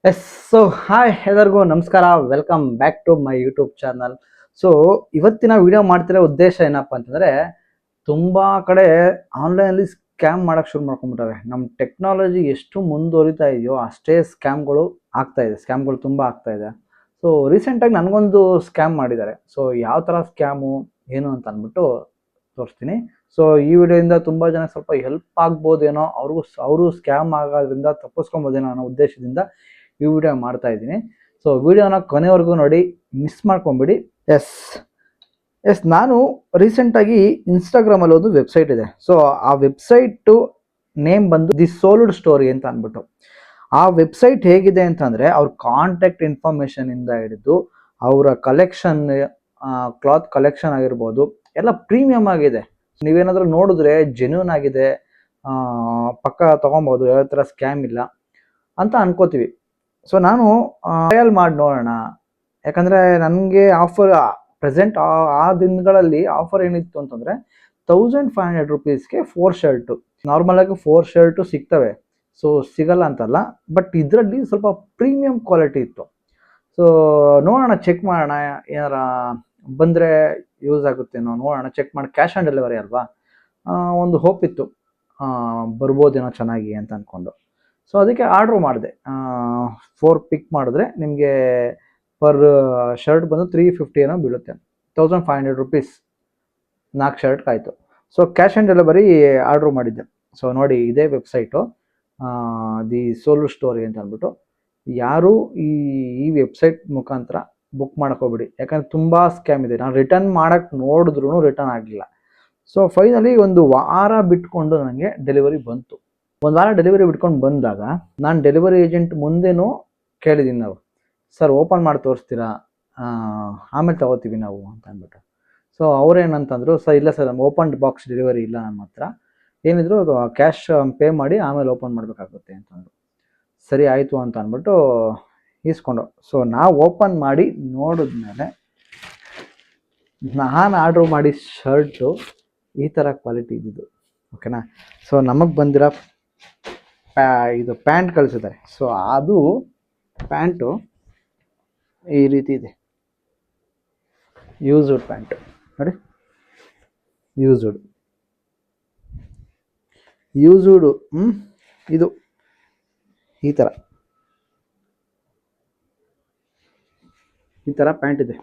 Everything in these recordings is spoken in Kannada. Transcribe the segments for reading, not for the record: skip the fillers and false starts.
ಎಸ್ ಸೊ ಹಾಯ್ ಎಲ್ಲರಿಗೂ ನಮಸ್ಕಾರ, welcome back to my YouTube channel. So ಇವತ್ತಿನ ವಿಡಿಯೋ ಮಾಡ್ತಿರೋ ಉದ್ದೇಶ ಏನಪ್ಪ ಅಂತಂದರೆ, ತುಂಬ ಕಡೆ ಆನ್ಲೈನಲ್ಲಿ ಸ್ಕ್ಯಾಮ್ ಮಾಡೋಕ್ಕೆ ಶುರು ಮಾಡ್ಕೊಂಡ್ಬಿಟ್ಟವೆ. ನಮ್ಮ ಟೆಕ್ನಾಲಜಿ ಎಷ್ಟು ಮುಂದುವರಿತಾ ಇದೆಯೋ ಅಷ್ಟೇ ಸ್ಕ್ಯಾಮ್ಗಳು ಆಗ್ತಾ ಇದೆ, ಸ್ಕ್ಯಾಮ್ಗಳು ತುಂಬ ಆಗ್ತಾ ಇದೆ. ಸೊ ರೀಸೆಂಟಾಗಿ ನನಗೊಂದು ಸ್ಕ್ಯಾಮ್ ಮಾಡಿದ್ದಾರೆ. ಸೊ ಯಾವ ಥರ ಸ್ಕ್ಯಾಮು ಏನು ಅಂತ ಅಂದ್ಬಿಟ್ಟು ತೋರಿಸ್ತೀನಿ. ಸೊ ಈ ವಿಡಿಯೋಯಿಂದ ತುಂಬ ಜನ ಸ್ವಲ್ಪ ಹೆಲ್ಪ್ ಆಗ್ಬೋದೇನೋ, ಅವರು ಸ್ಕ್ಯಾಮ್ ಆಗೋದ್ರಿಂದ ತಪ್ಪಿಸ್ಕೊಬೋದೇನೋ ಅನ್ನೋ ಉದ್ದೇಶದಿಂದ ಈ ವಿಡಿಯೋ ಮಾಡ್ತಾ ಇದ್ದೀನಿ. ಸೊ ವಿಡಿಯೋನ ಕೊನೆವರೆಗೂ ನೋಡಿ, ಮಿಸ್ ಮಾಡ್ಕೊಂಬಿಡಿ. ಎಸ್ ಎಸ್ ನಾನು ರೀಸೆಂಟಾಗಿ ಇನ್ಸ್ಟಾಗ್ರಾಮಲ್ಲಿ ಒಂದು ವೆಬ್ಸೈಟ್ ಇದೆ. ಸೊ ಆ ವೆಬ್ಸೈಟು ನೇಮ್ ಬಂದು ದಿ ಸೋಲ್ಡ್ ಸ್ಟೋರಿ ಅಂತ ಅಂದ್ಬಿಟ್ಟು. ಆ ವೆಬ್ಸೈಟ್ ಹೇಗಿದೆ ಅಂತಂದರೆ, ಅವ್ರ ಕಾಂಟ್ಯಾಕ್ಟ್ ಇನ್ಫಾರ್ಮೇಷನಿಂದ ಹಿಡಿದು ಅವರ ಕಲೆಕ್ಷನ್, ಕ್ಲಾತ್ ಕಲೆಕ್ಷನ್ ಆಗಿರ್ಬೋದು, ಎಲ್ಲ ಪ್ರೀಮಿಯಮ್ ಆಗಿದೆ. ನೀವೇನಾದರೂ ನೋಡಿದ್ರೆ ಜೆನ್ಯೂನ್ ಆಗಿದೆ, ಪಕ್ಕ ತೊಗೊಬೋದು, ಯಾವ ಥರ ಸ್ಕ್ಯಾಮ್ ಇಲ್ಲ ಅಂತ ಅನ್ಕೋತೀವಿ. ಸೊ ನಾನು ಟ್ರಯಲ್ ಮಾಡಿ ನೋಡೋಣ, ಯಾಕಂದರೆ ನನಗೆ ಆಫರ್ ಪ್ರೆಸೆಂಟ್ ಆ ದಿನಗಳಲ್ಲಿ ಆಫರ್ ಏನಿತ್ತು ಅಂತಂದರೆ, 1500 ರುಪೀಸ್ಗೆ 4 ಶರ್ಟು. ನಾರ್ಮಲಾಗಿ 4 ಶರ್ಟು ಸಿಗ್ತವೆ, ಸೊ ಸಿಗಲ್ಲ ಅಂತಲ್ಲ, ಬಟ್ ಇದರಲ್ಲಿ ಸ್ವಲ್ಪ ಪ್ರೀಮಿಯಂ ಕ್ವಾಲಿಟಿ ಇತ್ತು. ಸೊ ನೋಡೋಣ, ಚೆಕ್ ಮಾಡೋಣ, ಏನಾರ ಬಂದರೆ ಯೂಸ್ ಆಗುತ್ತೇನೋ ನೋಡೋಣ, ಚೆಕ್ ಮಾಡಿ. ಕ್ಯಾಶ್ ಆನ್ ಡೆಲಿವರಿ ಅಲ್ವಾ, ಒಂದು ಹೋಪ್ ಇತ್ತು ಬರ್ಬೋದೇನೋ ಚೆನ್ನಾಗಿ ಅಂತ ಅಂದ್ಕೊಂಡು. ಸೊ ಅದಕ್ಕೆ ಆರ್ಡ್ರ್ ಮಾಡಿದೆ. 4 ಪಿಕ್ ಮಾಡಿದ್ರೆ ನಿಮಗೆ ಪರ್ ಶರ್ಟ್ ಬಂದು 350 ಏನೋ ಬೀಳುತ್ತೆ. 1500 ರುಪೀಸ್ 4 ಶರ್ಟ್ ಆಯಿತು. So cash on delivery order ಮಾಡಿದ್ದೆ. ಸೊ ನೋಡಿ, ಇದೇ ವೆಬ್ಸೈಟು, ದಿ ಸೋಲ್ ಸ್ಟೋರಿ ಅಂತ ಅಂದ್ಬಿಟ್ಟು. ಯಾರು ಈ ವೆಬ್ಸೈಟ್ ಮುಖಾಂತರ ಬುಕ್ ಹೋಗ್ಬಿಡಿ, ಯಾಕಂದರೆ ತುಂಬ ಸ್ಕ್ಯಾಮ್ ಇದೆ. ನಾನು ರಿಟರ್ನ್ ಮಾಡೋಕ್ಕೆ ನೋಡಿದ್ರೂ ರಿಟರ್ನ್ ಆಗಲಿಲ್ಲ. ಸೊ ಫೈನಲಿ ಒಂದು ವಾರ ಬಿಟ್ಕೊಂಡು ನನಗೆ ಡೆಲಿವರಿ ಬಂತು. ಒಂದು ವಾರ ಡೆಲಿವರಿ ಬಿಟ್ಕೊಂಡು ಬಂದಾಗ ನಾನು ಡೆಲಿವರಿ ಏಜೆಂಟ್ ಮುಂದೆನೂ ಕೇಳಿದ್ದೀನಿ, ನಾವು ಸರ್ ಓಪನ್ ಮಾಡಿ ತೋರಿಸ್ತೀರಾ, ಆಮೇಲೆ ತಗೋತೀವಿ ನಾವು ಅಂತ ಅಂದ್ಬಿಟ್ಟು. ಸೊ ಅವ್ರೇನಂತಂದರು, ಸರ್ ಇಲ್ಲ ಸರ್, ನಮ್ಮ ಓಪನ್ ಬಾಕ್ಸ್ ಡೆಲಿವರಿ ಇಲ್ಲ ನಮ್ಮ ಹತ್ರ, ಏನಿದ್ರು ಕ್ಯಾಶ್ ಪೇ ಮಾಡಿ ಆಮೇಲೆ ಓಪನ್ ಮಾಡಬೇಕಾಗುತ್ತೆ ಅಂತಂದರು. ಸರಿ ಆಯಿತು ಅಂತ ಅಂದ್ಬಿಟ್ಟು ಈಸ್ಕೊಂಡು. ಸೊ ನಾವು ಓಪನ್ ಮಾಡಿ ನೋಡಿದ್ಮೇಲೆ, ನಾನು ಆರ್ಡ್ರ್ ಮಾಡಿ ಶರ್ಟು ಈ ಥರ ಕ್ವಾಲಿಟಿ ಇದ್ದಿದ್ದು, ಓಕೆನಾ. ಸೊ ನಮಗೆ ಬಂದಿರೋ ಇದು ಪ್ಯಾಂಟ್ ಕಳಿಸಿದ್ದಾರೆ. ಸೊ ಅದು ಪ್ಯಾಂಟು ಈ ರೀತಿ ಇದೆ, ಯೂಸ್ಡ್ ಪ್ಯಾಂಟು ನೋಡಿ, ಯೂಸ್ಡ್ ಇದು ಈ ಥರ ಪ್ಯಾಂಟ್ ಇದೆ.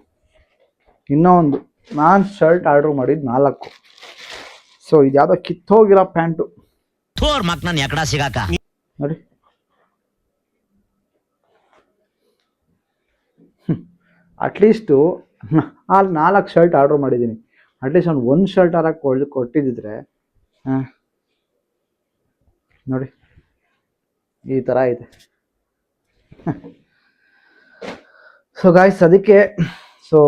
ಇನ್ನೂ ಒಂದು ನಾನು ಶರ್ಟ್ ಆರ್ಡ್ರ್ ಮಾಡಿದ್ದು 4. ಸೊ ಇದು ಯಾವುದೋ ಕಿತ್ತೋಗಿರೋ ಪ್ಯಾಂಟು ನೋಡಿ. ಅಟ್ಲೀಸ್ಟು ಅಲ್ಲಿ 4 ಶರ್ಟ್ ಆರ್ಡ್ರ್ ಮಾಡಿದ್ದೀನಿ, ಅಟ್ಲೀಸ್ಟ್ ಒಂದು ಶರ್ಟ್ ಕೊಟ್ಟಿದ್ದಿದ್ರೆ. ನೋಡಿ ಈ ಥರ ಇದೆ. ಸೊ ಗಾಯ್ಸ್, ಅದಕ್ಕೆ ಸೊ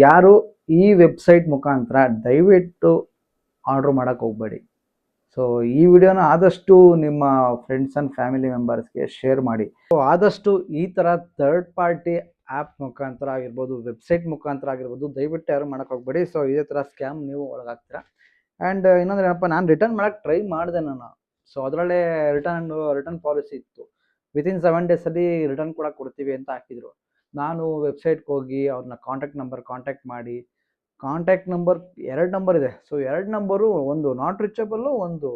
ಯಾರು ಈ ವೆಬ್ಸೈಟ್ ಮುಖಾಂತರ ದಯವಿಟ್ಟು ಆರ್ಡ್ರ್ ಮಾಡೋಕ್ಕೆ ಹೋಗಬೇಡಿ. ಸೊ ಈ ವಿಡಿಯೋನ ಆದಷ್ಟು ನಿಮ್ಮ ಫ್ರೆಂಡ್ಸ್ ಆ್ಯಂಡ್ ಫ್ಯಾಮಿಲಿ ಮೆಂಬರ್ಸ್ಗೆ ಶೇರ್ ಮಾಡಿ. ಸೊ ಆದಷ್ಟು ಈ ಥರ ಥರ್ಡ್ ಪಾರ್ಟಿ ಆ್ಯಪ್ ಮುಖಾಂತರ ಆಗಿರ್ಬೋದು, ವೆಬ್ಸೈಟ್ ಮುಖಾಂತರ ಆಗಿರ್ಬೋದು, ದಯವಿಟ್ಟು ಯಾರು ಮಾಡೋಕ್ಕೆ ಹೋಗಬೇಡಿ. ಸೊ ಇದೇ ಥರ ಸ್ಕ್ಯಾಮ್ ನೀವು ಒಳಗಾಗ್ತೀರಾ. ಆ್ಯಂಡ್ ಇನ್ನೊಂದು ಏನಪ್ಪ, ನಾನು ರಿಟರ್ನ್ ಮಾಡೋಕ್ಕೆ ಟ್ರೈ ಮಾಡಿದೆ ನಾನು. ಸೊ ಅದರಲ್ಲೇ ರಿಟರ್ನ್ ಪಾಲಿಸಿ ಇತ್ತು, ವಿತಿನ್ 7 ಡೇಸಲ್ಲಿ ರಿಟರ್ನ್ ಕೂಡ ಕೊಡ್ತೀವಿ ಅಂತ ಹಾಕಿದರು. ನಾನು ವೆಬ್ಸೈಟ್ಗೆ ಹೋಗಿ ಅವ್ರನ್ನ ಕಾಂಟ್ಯಾಕ್ಟ್ ಮಾಡಿ, ಕಾಂಟ್ಯಾಕ್ಟ್ ನಂಬರ್ 2 ನಂಬರ್ ಇದೆ. ಸೊ 2 ನಂಬರು, ಒಂದು ನಾಟ್ ರೀಚಬಲ್ಲು, ಒಂದು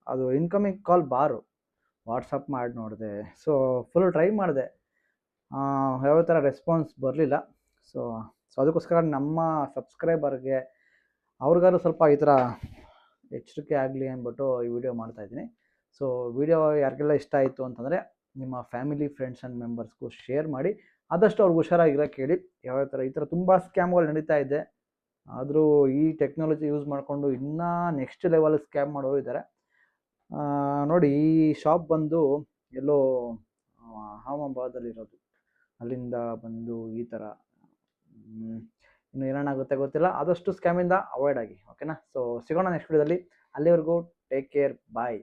ಅದು ಇನ್ಕಮಿಂಗ್ ಕಾಲ್ ಬಾರು. ವಾಟ್ಸಪ್ ಮಾಡಿ ನೋಡಿದೆ, ಸೊ ಫುಲ್ ಟ್ರೈ ಮಾಡಿದೆ, ಯಾವ ಥರ ರೆಸ್ಪಾನ್ಸ್ ಬರಲಿಲ್ಲ. ಸೊ ಅದಕ್ಕೋಸ್ಕರ ನಮ್ಮ ಸಬ್ಸ್ಕ್ರೈಬರ್ಗೆ ಅವ್ರಿಗಾದ್ರು ಸ್ವಲ್ಪ ಈ ಥರ ಎಚ್ಚರಿಕೆ ಆಗಲಿ ಅಂದ್ಬಿಟ್ಟು ಈ ವಿಡಿಯೋ ಮಾಡ್ತಾಯಿದ್ದೀನಿ. ಸೊ ವಿಡಿಯೋ ಯಾರಿಗೆಲ್ಲ ಇಷ್ಟ ಆಯಿತು ಅಂತಂದರೆ ನಿಮ್ಮ ಫ್ಯಾಮಿಲಿ, ಫ್ರೆಂಡ್ಸ್ ಆ್ಯಂಡ್ ಮೆಂಬರ್ಸ್ಗೂ ಶೇರ್ ಮಾಡಿ. ಆದಷ್ಟು ಅವ್ರಿಗೆ ಹುಷಾರಾಗಿರೋಕ್ಕೆ ಹೇಳಿ. ಯಾವ ಥರ ಈ ಥರ ತುಂಬ ಸ್ಕ್ಯಾಮ್ಗಳು ನಡೀತಾ ಇದೆ, ಆದರೂ ಈ ಟೆಕ್ನಾಲಜಿ ಯೂಸ್ ಮಾಡಿಕೊಂಡು ಇನ್ನೂ ನೆಕ್ಸ್ಟ್ ಲೆವೆಲ್ ಸ್ಕ್ಯಾಮ್ ಮಾಡೋರು ಇದ್ದಾರೆ. ನೋಡಿ, ಈ ಶಾಪ್ ಬಂದು ಎಲ್ಲೋ ಅಹಮದಾಬಾದಲ್ಲಿರೋದು, ಅಲ್ಲಿಂದ ಬಂದು ಈ ಥರ. ಇನ್ನು ಏನಾಗುತ್ತೆ ಗೊತ್ತಿಲ್ಲ, ಆದಷ್ಟು ಸ್ಕ್ಯಾಮಿಂದ ಅವಾಯ್ಡ್ ಆಗಿ, ಓಕೆನಾ. ಸೊ ಸಿಗೋಣ ನೆಕ್ಸ್ಟ್ ವಿಡಿಯೋದಲ್ಲಿ. ಅಲ್ಲಿವರೆಗೂ ಟೇಕ್ ಕೇರ್, ಬಾಯ್.